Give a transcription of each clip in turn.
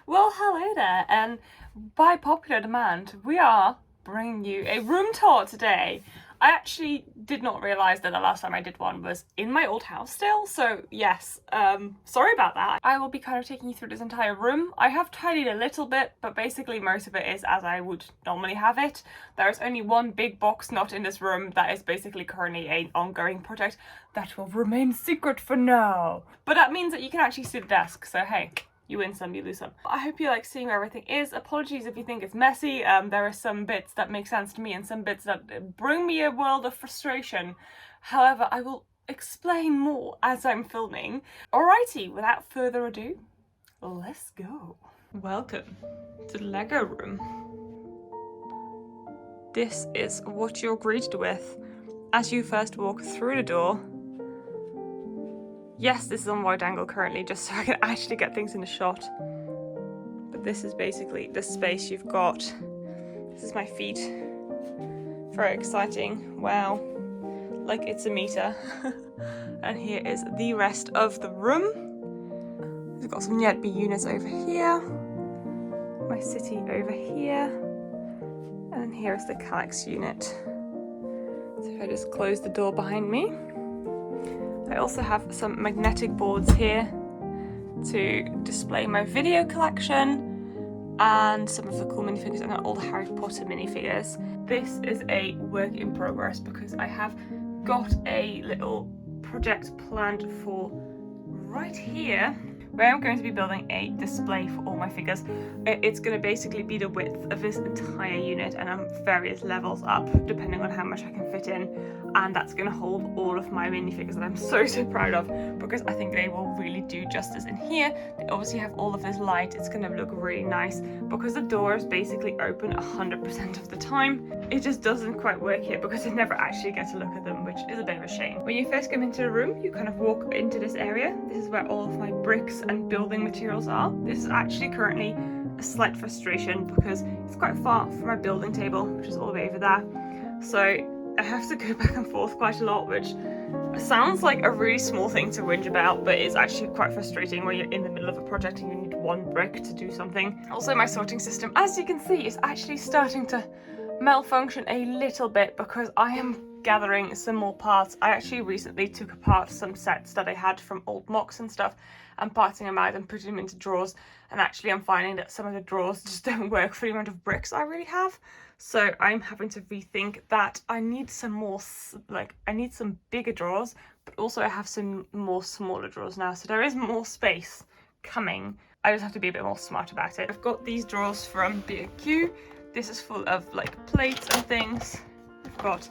Well, hello there, and by popular demand, we are bringing you a room tour today. I actually did not realise that the last time I did one was in my old house still, so yes, sorry about that. I will be kind of taking you through this entire room. I have tidied a little bit, but basically most of it is as I would normally have it. There is only one big box not in this room that is basically currently an ongoing project that will remain secret for now. But that means that you can actually see the desk, so hey. You win some, you lose some. I hope you like seeing where everything is. Apologies if you think it's messy. There are some bits that make sense to me and some bits that bring me a world of frustration. However, I will explain more as I'm filming. Alrighty, without further ado, let's go. Welcome to the Lego room. This is what you're greeted with as you first walk through the door. Yes, this is on wide angle currently, just so I can actually get things in the shot. But this is basically the space you've got. This is my feet. Very exciting. Wow. Like it's a meter. And here is the rest of the room. We've got some Yetby units over here. My city over here. And here is the Calyx unit. So if I just close the door behind me. I also have some magnetic boards here to display my video collection and some of the cool minifigures and all the Harry Potter minifigures. This is a work in progress because I have got a little project planned for right here where I'm going to be building a display for all my figures. It's going to basically be the width of this entire unit and on various levels up depending on how much I can fit in, and that's going to hold all of my minifigures that I'm so proud of because I think they will really do justice in here. They obviously have all of this light. It's going to look really nice because the door is basically open 100% of the time. It just doesn't quite work here because I never actually get to look at them, which is a bit of a shame. When you first come into the room, you kind of walk into this area. This is where all of my bricks and building materials are. This is actually currently a slight frustration because it's quite far from my building table, which is all the way over there. So I have to go back and forth quite a lot, which sounds like a really small thing to whinge about, but it's actually quite frustrating when you're in the middle of a project and you need one brick to do something. Also, my sorting system, as you can see, is actually starting to malfunction a little bit because I am gathering some more parts. I actually recently took apart some sets that I had from old mocks and stuff and parting them out and putting them into drawers, and actually I'm finding that some of the drawers just don't work for the amount of bricks I really have. So I'm having to rethink that. I need some more, I need some bigger drawers, but also I have some more smaller drawers now, so there is more space coming. I just have to be a bit more smart about it. I've got these drawers from B&Q. This is full of like plates and things. I've got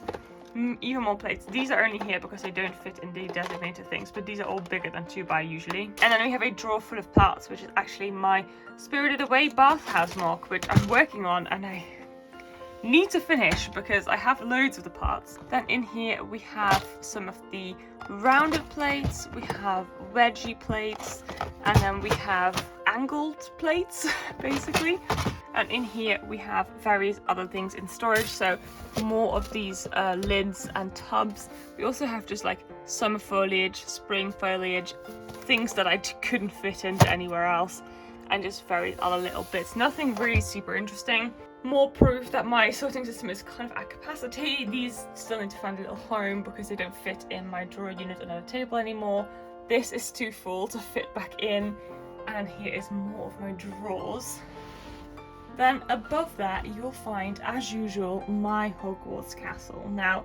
even more plates. These are only here because they don't fit in the designated things, but these are all bigger than 2x usually. And then we have a drawer full of parts, which is actually my Spirited Away bathhouse mock, which I'm working on and I need to finish because I have loads of the parts. Then in here we have some of the rounded plates, we have wedgie plates, and then we have angled plates basically. And in here we have various other things in storage, so more of these lids and tubs. We also have just like summer foliage, spring foliage, things that I couldn't fit into anywhere else, and just various other little bits. Nothing really super interesting. More proof that my sorting system is kind of at capacity. These still need to find a little home because they don't fit in my drawer unit under the table anymore. This is too full to fit back in, and here is more of my drawers. Then above that you'll find, as usual, my Hogwarts castle. Now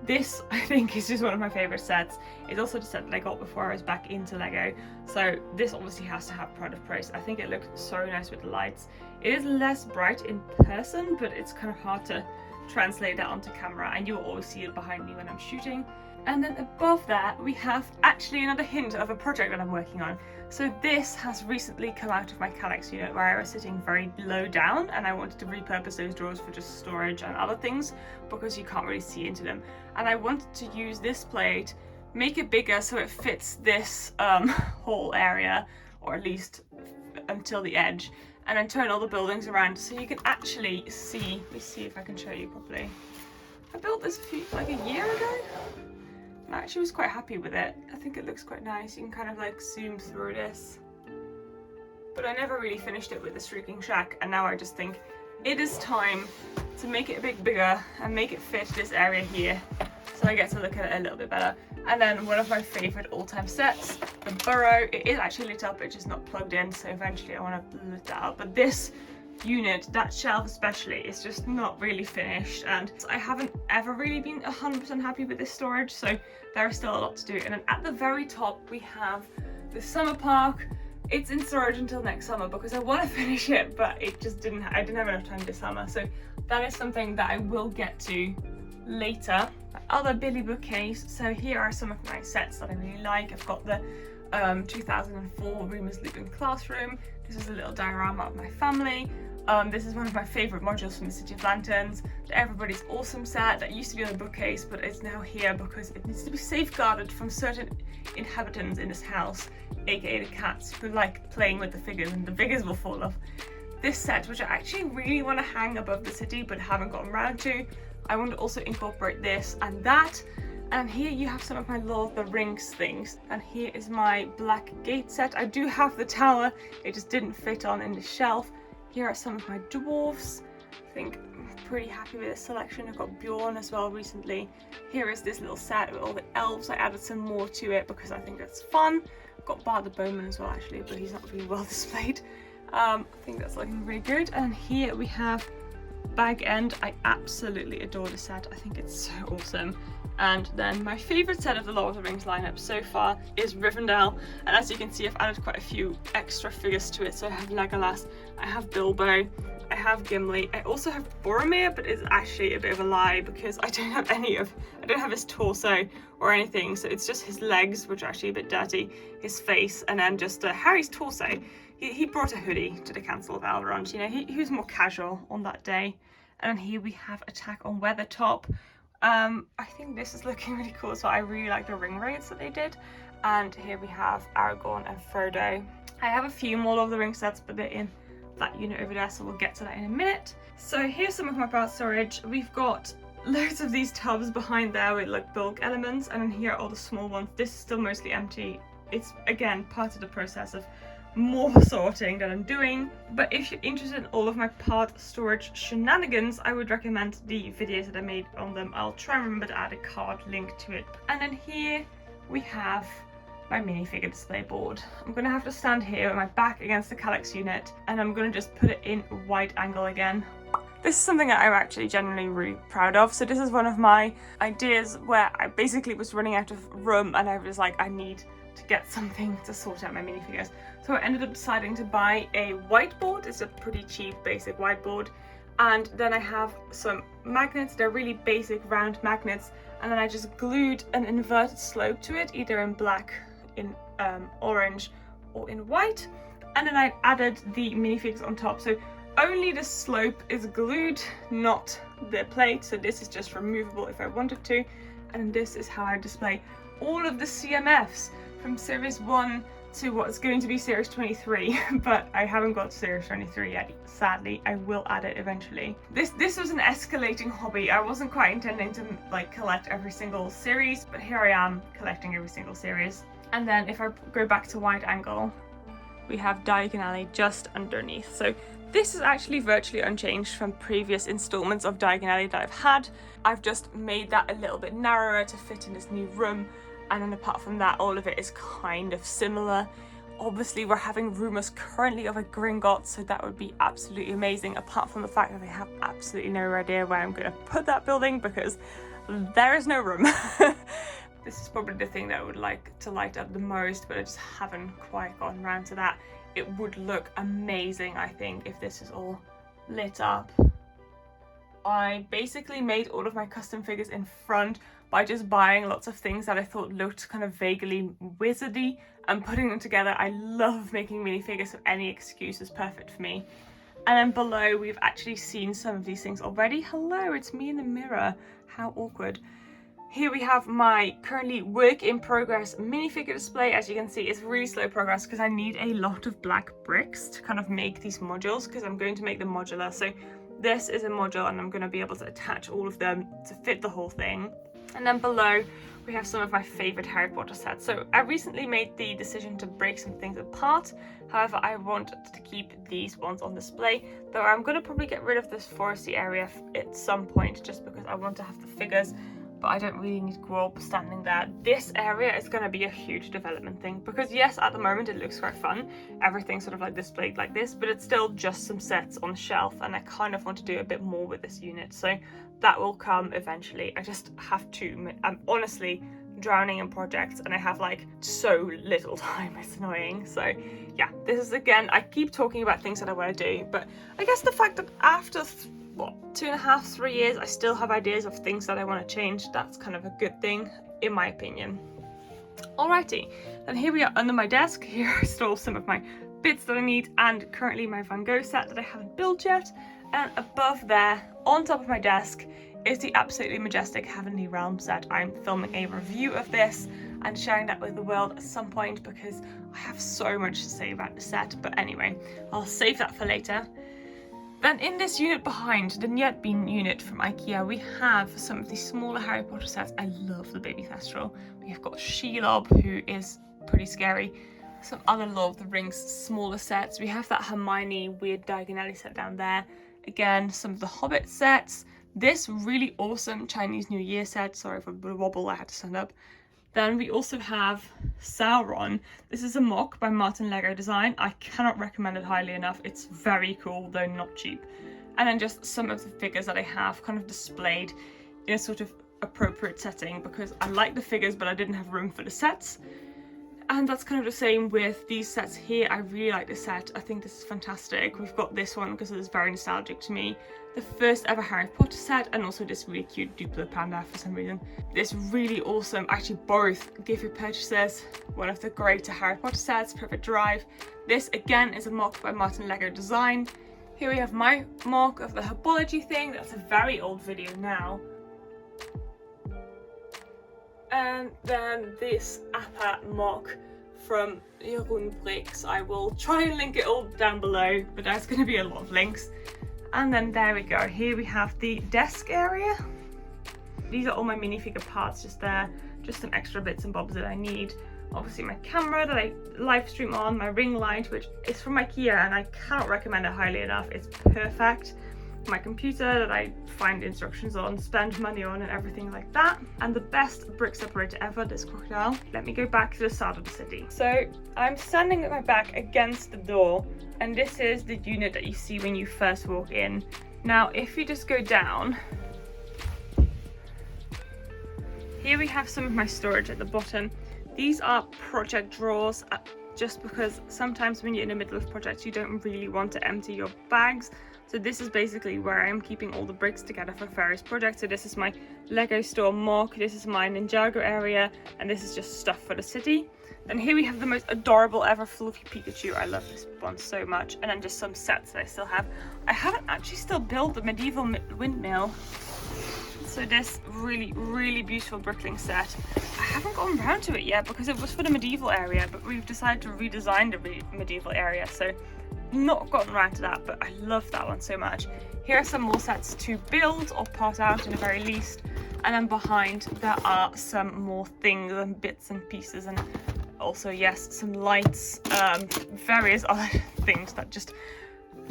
this I think is just one of my favourite sets. It's also the set that I got before I was back into Lego, so this obviously has to have pride of praise. I think it looks so nice with the lights. It is less bright in person, but it's kind of hard to translate that onto camera, and you'll always see it behind me when I'm shooting. And then above that we have actually another hint of a project that I'm working on. So this has recently come out of my Calyx unit where I was sitting very low down, and I wanted to repurpose those drawers for just storage and other things because you can't really see into them. And I wanted to use this plate, make it bigger so it fits this whole area, or at least until the edge, and then turn all the buildings around so you can actually see. Let me see if I can show you properly. I built this like a year ago. I actually was quite happy with it. I think it looks quite nice. You can kind of like zoom through this. but I never really finished it with the Shrieking Shack, and now I just think it is time to make it a bit bigger and make it fit this area here, so I get to look at it a little bit better. And then one of my favourite all-time sets, the Burrow. It is actually lit up, it's just not plugged in, so eventually I want to lit that up. But this unit, that shelf especially, is just not really finished, and I haven't ever really been 100% happy with this storage, so there is still a lot to do. And then at the very top we have the summer park. It's in storage until next summer because I want to finish it, but it just I didn't have enough time this summer, so that is something that I will get to later. Other Billy bookcase. So here are some of my sets that I really like. I've got the 2004 Remus Lupin Classroom. This is a little diorama of my family. This is one of my favourite modules from the City of Lanterns. The Everybody's Awesome set that used to be on the bookcase, but it's now here because it needs to be safeguarded from certain inhabitants in this house, aka the cats, who like playing with the figures and the figures will fall off. This set, which I actually really want to hang above the city but haven't gotten around to, I want to also incorporate this and that. And here you have some of my Lord of the Rings things. And here is my Black Gate set. I do have the tower, it just didn't fit on in the shelf. Here are some of my dwarfs. I think I'm pretty happy with this selection. I've got Bjorn as well recently. Here is this little set with all the elves. I added some more to it because I think that's fun. I've got Bart the Bowman as well actually, but he's not really well displayed. I think that's looking really good. And here we have Bag End. I absolutely adore the set. I think it's so awesome. And then my favourite set of the Lord of the Rings lineup so far is Rivendell, and as you can see I've added quite a few extra figures to it. So I have Legolas, I have Bilbo, I have Gimli, I also have Boromir, but it's actually a bit of a lie because I don't have his torso or anything, so it's just his legs, which are actually a bit dirty, his face, and then just Harry's torso. He brought a hoodie to the Council of Elrond, you know, he was more casual on that day. And here we have Attack on Weathertop. I think this is looking really cool, so I really like the ring raids that they did. And here we have Aragorn and Frodo. I have a few more of the ring sets, but they're in that unit over there, so we'll get to that in a minute. So here's some of my part storage. We've got loads of these tubs behind there with like bulk elements, and then here are all the small ones. This is still mostly empty. It's again part of the process of more sorting that I'm doing, but if you're interested in all of my part storage shenanigans, I would recommend the videos that I made on them. I'll try and remember to add a card link to it. And then here we have my minifigure display board. I'm gonna have to stand here with my back against the Calyx unit, and I'm gonna just put it in wide angle again. This is something that I'm actually genuinely really proud of. So this is one of my ideas where I basically was running out of room and I was like, I need to get something to sort out my minifigures. So I ended up deciding to buy a whiteboard. It's a pretty cheap basic whiteboard, and then I have some magnets. They're really basic round magnets, and then I just glued an inverted slope to it, either in black, in orange, or in white, and then I added the minifigs on top. So only the slope is glued, not the plate, so this is just removable if I wanted to. And this is how I display all of the CMFs from series 1 to what's going to be series 23, but I haven't got to series 23 yet, sadly. I will add it eventually. This was an escalating hobby. I wasn't quite intending to like collect every single series, but here I am collecting every single series. And then if I go back to wide angle, we have Diagon Alley just underneath. So this is actually virtually unchanged from previous installments of Diagon Alley that I've had. I've just made that a little bit narrower to fit in this new room. And then apart from that, all of it is kind of similar. Obviously, we're having rumours currently of a Gringotts, so that would be absolutely amazing, apart from the fact that I have absolutely no idea where I'm going to put that building because there is no room. This is probably the thing that I would like to light up the most, but I just haven't quite gotten around to that. It would look amazing, I think, if this is all lit up. I basically made all of my custom figures in front by just buying lots of things that I thought looked kind of vaguely wizardy and putting them together. I love making minifigures, so any excuse is perfect for me. And then below, we've actually seen some of these things already. Hello, it's me in the mirror. How awkward. Here we have my currently work in progress minifigure display. As you can see, it's really slow progress because I need a lot of black bricks to kind of make these modules, because I'm going to make them modular. So this is a module and I'm going to be able to attach all of them to fit the whole thing. And then below we have some of my favorite Harry Potter sets. So I recently made the decision to break some things apart. However, I want to keep these ones on display, though I'm going to probably get rid of this foresty area at some point just because I want to have the figures, but I don't really need Grob standing there. This area is going to be a huge development thing because yes, at the moment it looks quite fun. Everything's sort of like displayed like this, but it's still just some sets on the shelf, and I kind of want to do a bit more with this unit. So that will come eventually. I just have to, I'm honestly drowning in projects and I have like so little time. It's annoying. So yeah, this is, again, I keep talking about things that I want to do, but I guess the fact that after what, 2.5, 3 years, I still have ideas of things that I want to change, that's kind of a good thing in my opinion. Alrighty, and here we are under my desk. Here I store some of my bits that I need, and currently my Van Gogh set that I haven't built yet. And above there, on top of my desk, is the absolutely majestic Heavenly Realm set. I'm filming a review of this and sharing that with the world at some point because I have so much to say about the set. But anyway, I'll save that for later. Then in this unit behind, the Yet Bean unit from IKEA, we have some of the smaller Harry Potter sets. I love the Baby Thestral. We've got Shelob, who is pretty scary. Some other Lord of the Rings smaller sets. We have that Hermione weird Diagon Alley set down there. Again, some of the Hobbit sets. This really awesome Chinese New Year set. Sorry for the wobble, I had to stand up. Then we also have Sauron. This is a mock by Martin Lego Design. I cannot recommend it highly enough. It's very cool, though not cheap. And then just some of the figures that I have kind of displayed in a sort of appropriate setting because I like the figures, but I didn't have room for the sets. And that's kind of the same with these sets here. I really like this set. I think this is fantastic. We've got this one because it is very nostalgic to me. The first ever Harry Potter set, and also this really cute Duplo panda for some reason. This really awesome, actually both give your purchases, one of the greater Harry Potter sets, Perfect Drive. This again is a mock by Martin Lego Design. Here we have my mock of the Herbology thing. That's a very old video now. And then this Appa mock from Jeroen Brix. I will try and link it all down below, but there's going to be a lot of links. And then there we go. Here we have the desk area. These are all my minifigure parts just there. Just some extra bits and bobs that I need. Obviously my camera that I live stream on, my ring light, which is from IKEA and I cannot recommend it highly enough. It's perfect. My computer that I find instructions on, spend money on and everything like that. And the best brick separator ever, this crocodile. Let me go back to the start of the city. So I'm standing with my back against the door, and this is the unit that you see when you first walk in. Now if you just go down, here we have some of my storage at the bottom. These are project drawers, just because sometimes when you're in the middle of projects you don't really want to empty your bags. So this is basically where I'm keeping all the bricks together for various projects. So this is my Lego store mock, this is my Ninjago area, and this is just stuff for the city. And here we have the most adorable ever Fluffy Pikachu. I love this one so much. And then just some sets that I still have. I haven't actually still built the medieval windmill. So this really, really beautiful brickling set. I haven't gotten around to it yet because it was for the medieval area, but we've decided to redesign the medieval area. So not gotten around to that, but I love that one so much. Here are some more sets to build or part out in the very least. And then behind there are some more things and bits and pieces, and also, yes, some lights, various other things that just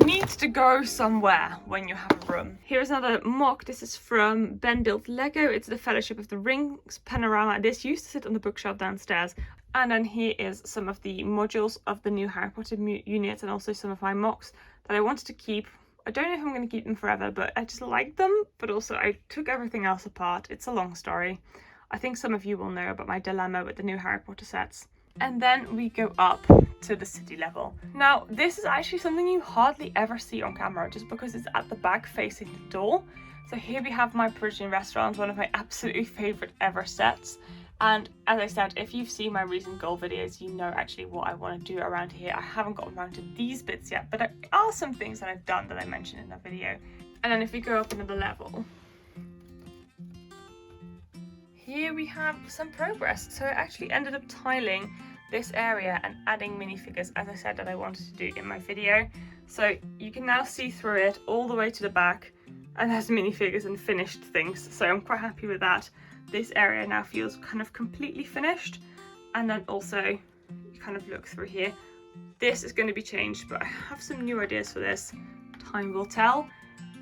need to go somewhere when you have a room. Here's another mock. This is from Ben Built Lego. It's the Fellowship of the Rings panorama. This used to sit on the bookshelf downstairs. And then here is some of the modules of the new Harry Potter units, and also some of my mocks that I wanted to keep. I don't know if I'm going to keep them forever, but I just like them. But also I took everything else apart. It's a long story. I think some of you will know about my dilemma with the new Harry Potter sets. And then we go up to the city level. Now, this is actually something you hardly ever see on camera just because it's at the back facing the door. So here we have my Parisian restaurant, one of my absolutely favorite ever sets. And as I said, if you've seen my recent goal videos, you know actually what I want to do around here. I haven't gotten around to these bits yet, but there are some things that I've done that I mentioned in that video. And then if we go up another level, here we have some progress. So I actually ended up tiling this area and adding minifigures, as I said that I wanted to do in my video. So you can now see through it all the way to the back, and there's minifigures and finished things. So I'm quite happy with that. this area now feels kind of completely finished. And then also you kind of look through here. This is going to be changed, but I have some new ideas for this. Time will tell.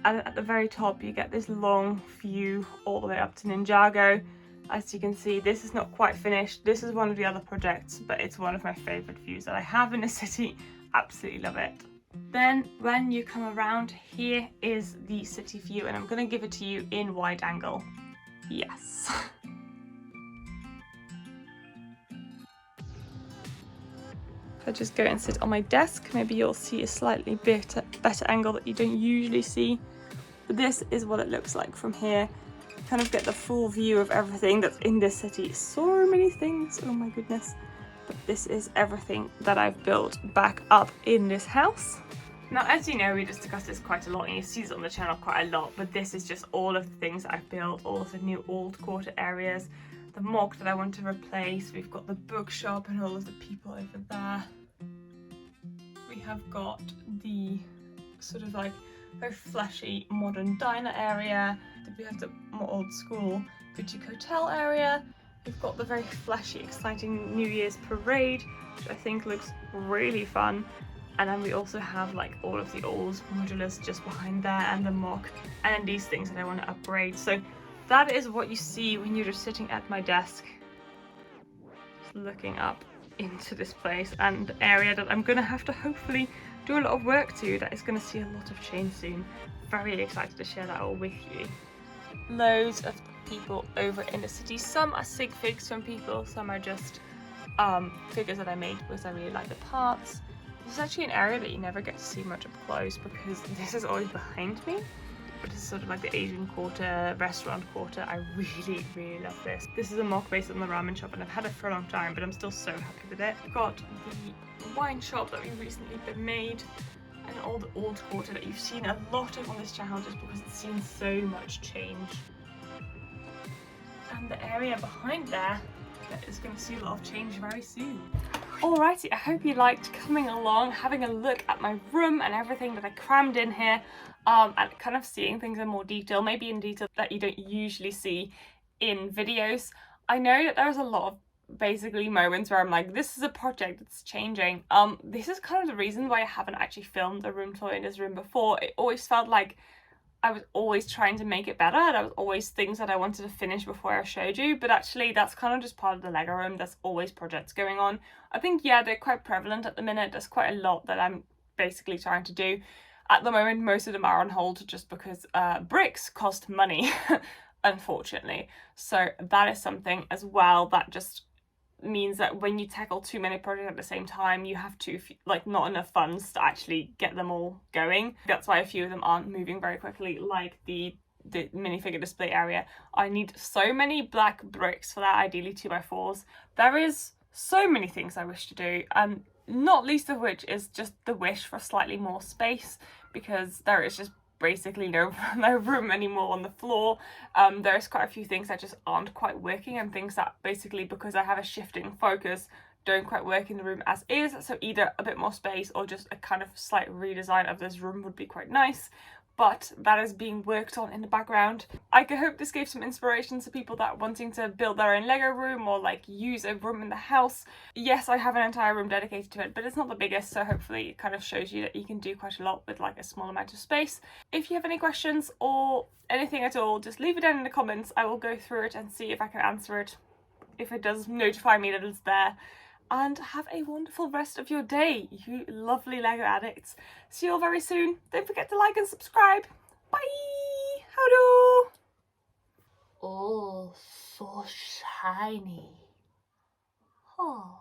And at the very top you get this long view all the way up to Ninjago. As you can see, this is not quite finished. This is one of the other projects, but it's one of my favorite views that I have in the city. Absolutely love it. Then when you come around, here is the city view, and I'm going to give it to you in wide angle. Yes. If I just go and sit on my desk, maybe you'll see a slightly better angle that you don't usually see. But this is what it looks like from here. Kind of get the full view of everything that's in this city. So many things, oh my goodness. But this is everything that I've built back up in this house. Now, as you know, we just discussed this quite a lot, and you see this on the channel quite a lot, but this is just all of the things that I've built, all of the new old quarter areas, the mock that I want to replace. We've got the bookshop and all of the people over there. We have got the sort of like very flashy modern diner area. We have the more old school boutique hotel area. We've got the very flashy, exciting New Year's parade, which I think looks really fun. And then we also have like all of the old modulars just behind there, and the mock, and then these things that I want to upgrade. So that is what you see when you're just sitting at my desk, just looking up into this place, and the area that I'm gonna have to hopefully do a lot of work to, that is going to see a lot of change soon. Very excited to share that all with you. Loads of people over in the city. Some are sig figs from people, some are just figures that I made because I really like the parts. This is actually an area that you never get to see much up close because this is always behind me. But this is sort of like the Asian quarter, restaurant quarter. I really, really love this. This is a mock based on the ramen shop, and I've had it for a long time, but I'm still so happy with it. We've got the wine shop that we recently made, and all the old quarter that you've seen a lot of on this channel just because it's seen so much change. And the area behind there that is going to see a lot of change very soon. Alrighty, I hope you liked coming along, having a look at my room and everything that I crammed in here, and kind of seeing things in more detail, maybe in detail that you don't usually see in videos. I know that there's a lot of basically moments where I'm like, this is a project that's changing. This is kind of the reason why I haven't actually filmed a room tour in this room before. It always felt like I was always trying to make it better. There was always things that I wanted to finish before I showed you, but actually that's kind of just part of the Lego room. There's always projects going on. I think, yeah, they're quite prevalent at the minute. There's quite a lot that I'm basically trying to do. At the moment, most of them are on hold just because bricks cost money, unfortunately. So that is something as well that just means that when you tackle too many projects at the same time, you have to like not enough funds to actually get them all going. That's why a few of them aren't moving very quickly, like the minifigure display area. I need so many black bricks for that, ideally 2x4s. There is so many things I wish to do, and not least of which is just the wish for slightly more space, because there is just basically no room anymore on the floor. There's quite a few things that just aren't quite working, and things that basically, because I have a shifting focus, don't quite work in the room as is. So either a bit more space or just a kind of slight redesign of this room would be quite nice. But that is being worked on in the background. I hope this gave some inspiration to people that are wanting to build their own Lego room or like use a room in the house. Yes, I have an entire room dedicated to it, but it's not the biggest, so hopefully it kind of shows you that you can do quite a lot with like a small amount of space. If you have any questions or anything at all, just leave it down in the comments. I will go through it and see if I can answer it. If it does, notify me that it's there. And have a wonderful rest of your day, you lovely Lego addicts. See you all very soon. Don't forget to like and subscribe. Bye! Howdo! Oh, so shiny. Oh.